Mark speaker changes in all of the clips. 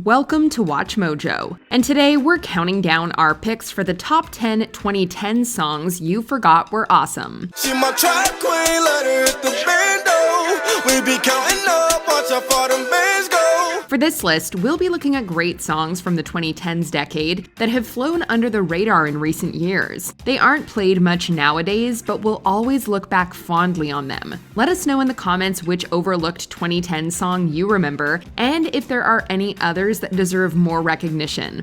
Speaker 1: Welcome to Watch Mojo, and today we're counting down our picks for the top 10 2010 songs you forgot were awesome.
Speaker 2: She my trap queen, let her hit the bando. We be counting up, watch how far them bands go.
Speaker 1: For this list, we'll be looking at great songs from the 2010s decade that have flown under the radar in recent years. They aren't played much nowadays, but we'll always look back fondly on them. Let us know in the comments which overlooked 2010 song you remember, and if there are any others that deserve more recognition.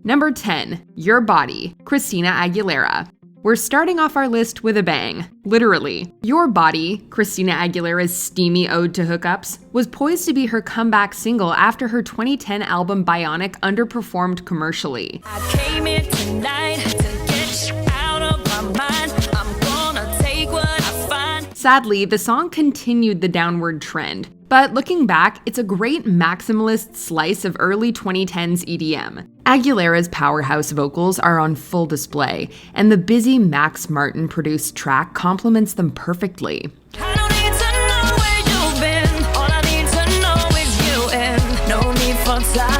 Speaker 1: Number 10, Your Body, Christina Aguilera. We're starting off our list with a bang. Literally. Your Body, Christina Aguilera's steamy ode to hookups, was poised to be her comeback single after her 2010 album Bionic underperformed commercially.
Speaker 3: I came here tonight to get you out of my mind. I'm gonna take what I find.
Speaker 1: Sadly, the song continued the downward trend. But looking back, it's a great maximalist slice of early 2010s EDM. Aguilera's powerhouse vocals are on full display, and the busy Max Martin-produced track complements them perfectly.
Speaker 3: I don't need to know where you've been. All I need to know is you, and no need for talking.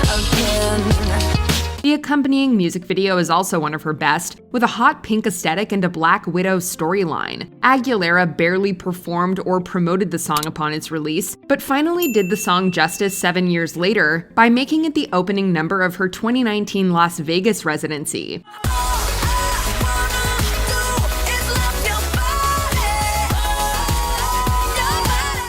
Speaker 1: The accompanying music video is also one of her best, with a hot pink aesthetic and a Black Widow storyline. Aguilera barely performed or promoted the song upon its release, but finally did the song justice 7 years later by making it the opening number of her 2019 Las Vegas residency.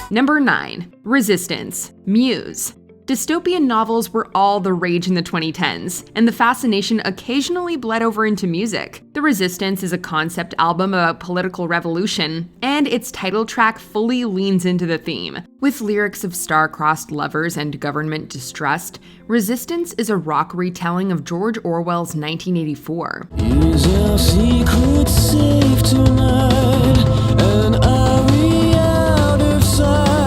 Speaker 1: Number 9, Resistance, Muse. Dystopian novels were all the rage in the 2010s, and the fascination occasionally bled over into music. The Resistance is a concept album about political revolution, and its title track fully leans into the theme. With lyrics of star-crossed lovers and government distrust, Resistance is a rock retelling of George Orwell's 1984.
Speaker 2: Is our secret safe tonight? And are we out of sight?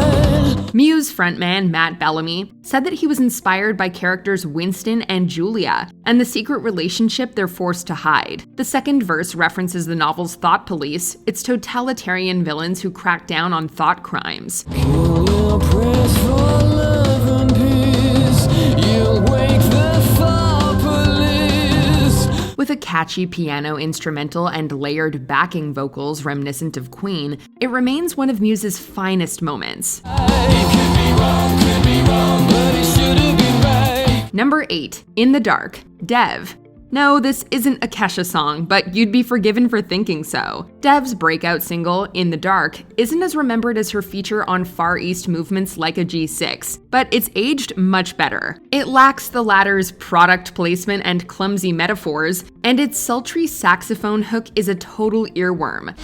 Speaker 1: Muse frontman Matt Bellamy said that he was inspired by characters Winston and Julia, and the secret relationship they're forced to hide. The second verse references the novel's thought police, its totalitarian villains who crack down on thought crimes.
Speaker 2: You'll press for love and peace. You'll wake the thought police.
Speaker 1: With a catchy piano instrumental and layered backing vocals reminiscent of Queen, it remains one of Muse's finest moments.
Speaker 2: Could be wrong, but it should have been right.
Speaker 1: Number 8, In the Dark, Dev. No, this isn't a Kesha song, but you'd be forgiven for thinking so. Dev's breakout single, In the Dark, isn't as remembered as her feature on Far East movements like a G6, but it's aged much better. It lacks the latter's product placement and clumsy metaphors, and its sultry saxophone hook is a total earworm.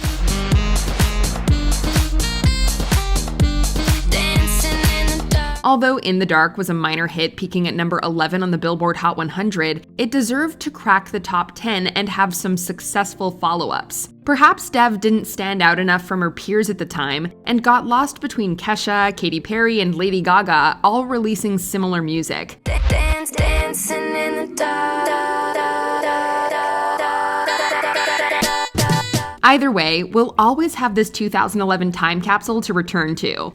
Speaker 1: Although In the Dark was a minor hit peaking at number 11 on the Billboard Hot 100, it deserved to crack the top 10 and have some successful follow-ups. Perhaps Dev didn't stand out enough from her peers at the time and got lost between Kesha, Katy Perry, and Lady Gaga, all releasing similar music.
Speaker 3: Dancing in the dark.
Speaker 1: Either way, we'll always have this 2011 time capsule to return to.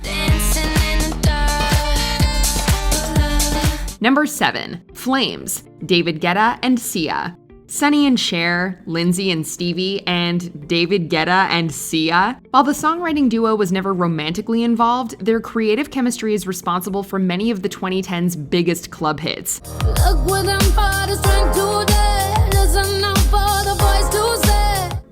Speaker 1: Number 7, Flames, David Guetta and Sia. Sonny and Cher, Lindsay and Stevie, and David Guetta and Sia. While the songwriting duo was never romantically involved, their creative chemistry is responsible for many of the 2010's biggest club hits.
Speaker 3: Look what I'm trying to do. Listen now for the voice to say.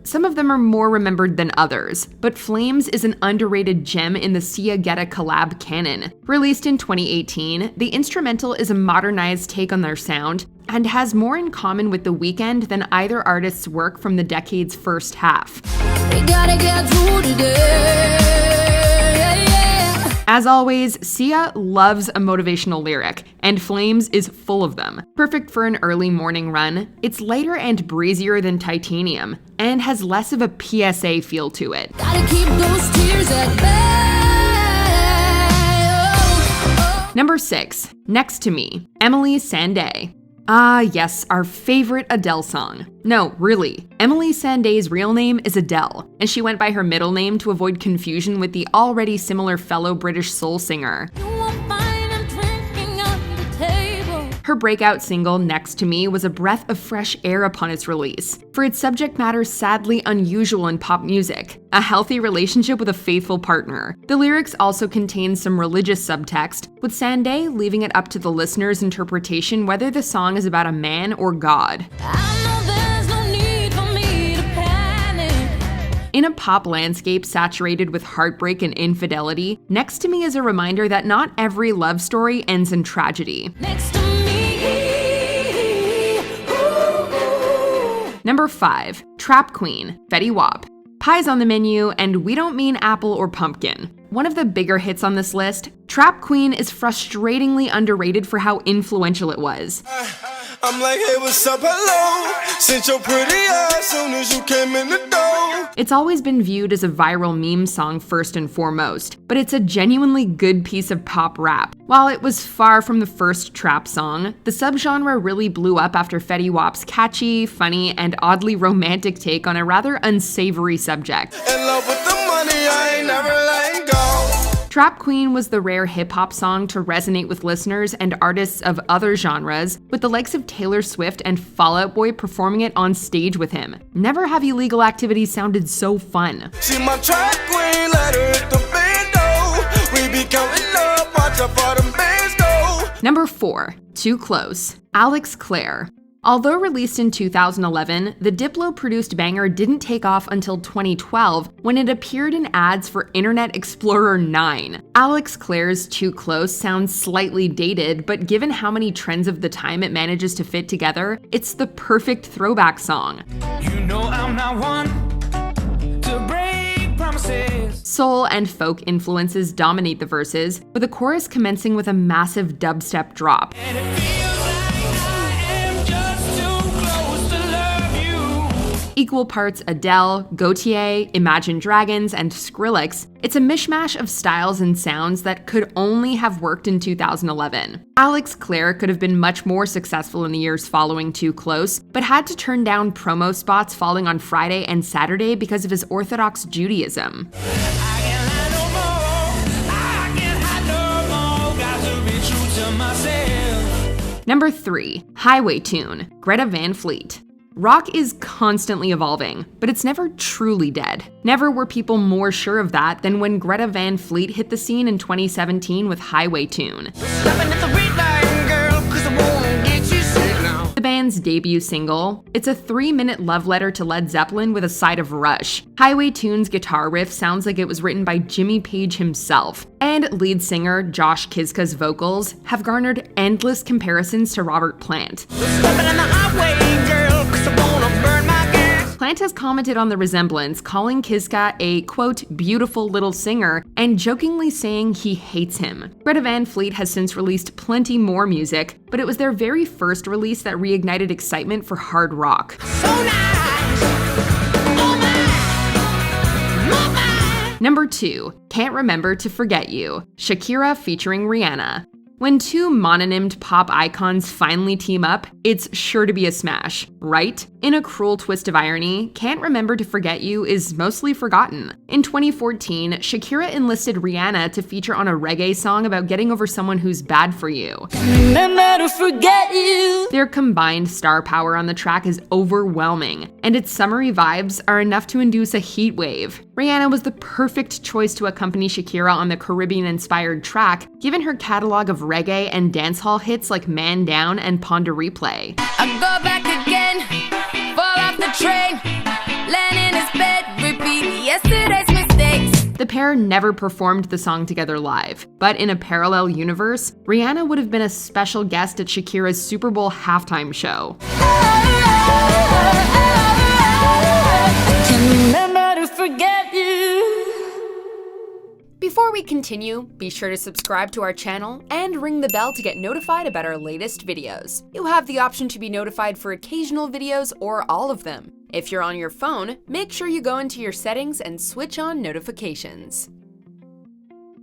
Speaker 1: Some of them are more remembered than others, but Flames is an underrated gem in the Sia-Guetta collab canon. Released in 2018, the instrumental is a modernized take on their sound and has more in common with The Weeknd than either artist's work from the decade's first half.
Speaker 3: We gotta get through today.
Speaker 1: As always, Sia loves a motivational lyric, and Flames is full of them. Perfect for an early morning run, it's lighter and breezier than Titanium, and has less of a PSA feel to it.
Speaker 3: Gotta keep those tears at bay.
Speaker 1: Number 6, Next to Me, Emily Sandé. Ah, yes, our favorite Adele song. No, really. Emily Sandé's real name is Adele, and she went by her middle name to avoid confusion with the already similar fellow British soul singer.
Speaker 3: You won't find I'm drinking on the
Speaker 1: Her breakout single, Next to Me, was a breath of fresh air upon its release, for its subject matter sadly unusual in pop music, a healthy relationship with a faithful partner. The lyrics also contain some religious subtext, with Sandé leaving it up to the listener's interpretation whether the song is about a man or God. In a pop landscape saturated with heartbreak and infidelity, Next to Me is a reminder that not every love story ends in tragedy.
Speaker 3: Next to me. Ooh.
Speaker 1: Number 5. Trap Queen, Fetty Wap. Pie's on the menu, and we don't mean apple or pumpkin. One of the bigger hits on this list, Trap Queen is frustratingly underrated for how influential it was.
Speaker 4: I'm like, hey, what's up, hello? Since your pretty ass soon as you came in the door.
Speaker 1: It's always been viewed as a viral meme song first and foremost, but it's a genuinely good piece of pop rap. While it was far from the first trap song, the subgenre really blew up after Fetty Wap's catchy, funny, and oddly romantic take on a rather unsavory subject.
Speaker 4: In love with the money, I ain't never letting go.
Speaker 1: Trap Queen was the rare hip-hop song to resonate with listeners and artists of other genres, with the likes of Taylor Swift and Fall Out Boy performing it on stage with him. Never have illegal activities sounded so fun.
Speaker 4: See my trap queen, let her hit the bando. We be counting up, watch out for them bands go.
Speaker 1: Number 4. Too Close, Alex Clare. Although released in 2011, the Diplo-produced banger didn't take off until 2012 when it appeared in ads for Internet Explorer 9. Alex Clare's Too Close sounds slightly dated, but given how many trends of the time it manages to fit together, it's the perfect throwback song.
Speaker 2: You know I'm not one to break promises.
Speaker 1: Soul and folk influences dominate the verses, with the chorus commencing with a massive dubstep drop.
Speaker 2: And it feels like I am just too close to love you.
Speaker 1: Equal parts Adele, Gautier, Imagine Dragons, and Skrillex, it's a mishmash of styles and sounds that could only have worked in 2011. Alex Clare could have been much more successful in the years following Too Close, but had to turn down promo spots falling on Friday and Saturday because of his Orthodox Judaism.
Speaker 2: I can't hide no more. I can't hide no more. Got to be true to myself.
Speaker 1: Number 3. Highway Tune, Greta Van Fleet. Rock is constantly evolving, but it's never truly dead. Never were people more sure of that than when Greta Van Fleet hit the scene in 2017 with Highway Tune.
Speaker 4: Stopping at the red light, girl, 'cause I won't get you sick now.
Speaker 1: The band's debut single, it's a 3-minute love letter to Led Zeppelin with a side of Rush. Highway Tune's guitar riff sounds like it was written by Jimmy Page himself, and lead singer Josh Kiszka's vocals have garnered endless comparisons to Robert Plant.
Speaker 4: Stopping on the highway, girl, 'cause I wanna burn my gas.
Speaker 1: Plant has commented on the resemblance, calling Kiszka a, quote, beautiful little singer, and jokingly saying he hates him. Greta Van Fleet has since released plenty more music, but it was their very first release that reignited excitement for hard rock.
Speaker 4: So nice. Oh my.
Speaker 1: Number 2. Can't Remember to Forget You, Shakira featuring Rihanna. When two mononymed pop icons finally team up, it's sure to be a smash, right? In a cruel twist of irony, Can't Remember to Forget You is mostly forgotten. In 2014, Shakira enlisted Rihanna to feature on a reggae song about getting over someone who's bad for you.
Speaker 3: Remember to forget you.
Speaker 1: Their combined star power on the track is overwhelming, and its summery vibes are enough to induce a heat wave. Rihanna was the perfect choice to accompany Shakira on the Caribbean-inspired track, given her catalog of reggae and dancehall hits like Man Down and Ponder Replay.
Speaker 3: I go back again, fall off the train, land in his bed, repeat yesterday's mistakes.
Speaker 1: The pair never performed the song together live, but in a parallel universe, Rihanna would have been a special guest at Shakira's Super Bowl halftime show.
Speaker 3: I can remember to forget you.
Speaker 1: Before we continue, be sure to subscribe to our channel and ring the bell to get notified about our latest videos. You have the option to be notified for occasional videos or all of them. If you're on your phone, make sure you go into your settings and switch on notifications.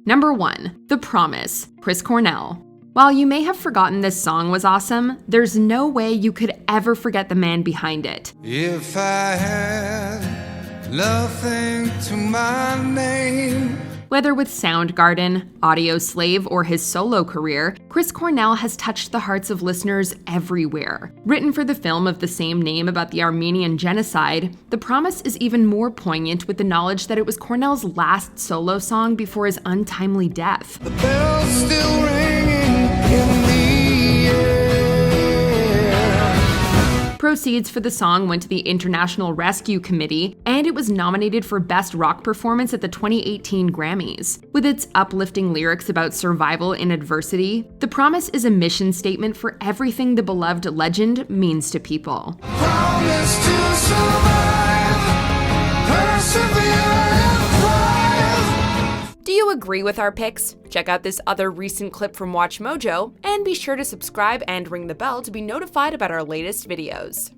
Speaker 1: Number 1. The Promise, Chris Cornell. While you may have forgotten this song was awesome, there's no way you could ever forget the man behind it.
Speaker 4: If I had nothing to my name,
Speaker 1: Whether with Soundgarden, Audioslave, or his solo career, Chris Cornell has touched the hearts of listeners everywhere. Written for the film of the same name about the Armenian genocide, The Promise is even more poignant with the knowledge that it was Cornell's last solo song before his untimely death.
Speaker 4: The bells still ringing in the air.
Speaker 1: Proceeds for the song went to the International Rescue Committee, and it was nominated for Best Rock Performance at the 2018 Grammys. With its uplifting lyrics about survival in adversity, The Promise is a mission statement for everything the beloved legend means to people.
Speaker 4: Promise to survive, persevere and thrive.
Speaker 1: Do you agree with our picks? Check out this other recent clip from WatchMojo, and be sure to subscribe and ring the bell to be notified about our latest videos.